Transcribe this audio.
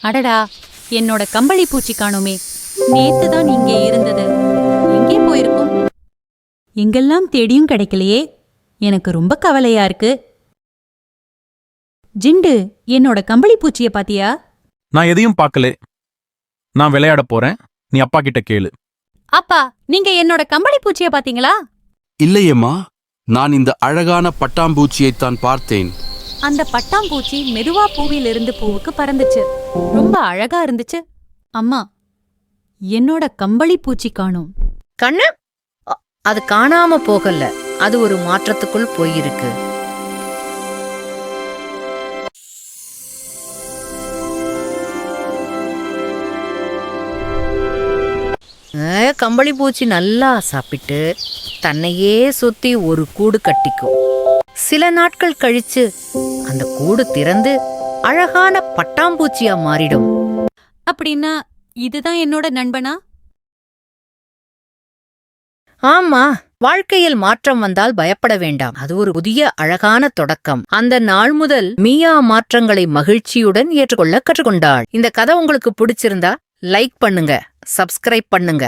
அடடா, என்னோட கம்பளி பூச்சி காணோமே. நேத்து தான் இங்கே இருந்தது. எங்கே போயிருக்கும்? எங்கெல்லாம் தேடியும் கிடைக்கலையே. எனக்கு ரொம்ப கவலையா இருக்கு. ஜிண்டு, என்னோட கம்பளி பூச்சிய பாத்தியா? நான் எதையும் பார்க்கல. நான் விளையாட போறேன். நீ அப்பா கிட்ட கேளு. அப்பா, நீங்க என்னோட கம்பளி பூச்சிய பாத்தீங்களா? இல்லையேம்மா, நான் இந்த அழகான பட்டாம்பூச்சியைத்தான் பார்த்தேன். அந்த பட்டாம்பூச்சி மெதுவா பூவிலிருந்து பூவுக்கு பறந்துச்சு. ரொம்ப அழகா இருந்துச்சு. அம்மா, என்னோட கம்பளி பூச்சி காணோம். கண்ணு, அது காணாம போகல. அது ஒரு மாற்றத்துக்குள் போயிருக்கு. கம்பளி பூச்சி நல்லா சாப்பிட்டு தன்னையே சுத்தி ஒரு கூடு கட்டிக்கும். சில நாட்கள் கழிச்சு அந்த கூடு திறந்து அழகான பட்டாம்பூச்சியா மாறிடும். அப்படின்னா இதுதான் என்னோட நண்பனா? ஆமா, வாழ்க்கையில் மாற்றம் வந்தால் பயப்பட வேண்டாம். அது ஒரு புதிய அழகான தொடக்கம். அந்த நாள் முதல் மியா மாற்றங்களை மகிழ்ச்சியுடன் ஏற்றுக்கொள்ள கற்றுக்கொண்டாள். இந்த கதை உங்களுக்கு பிடிச்சிருந்தா லைக் பண்ணுங்க, சப்ஸ்கிரைப் பண்ணுங்க.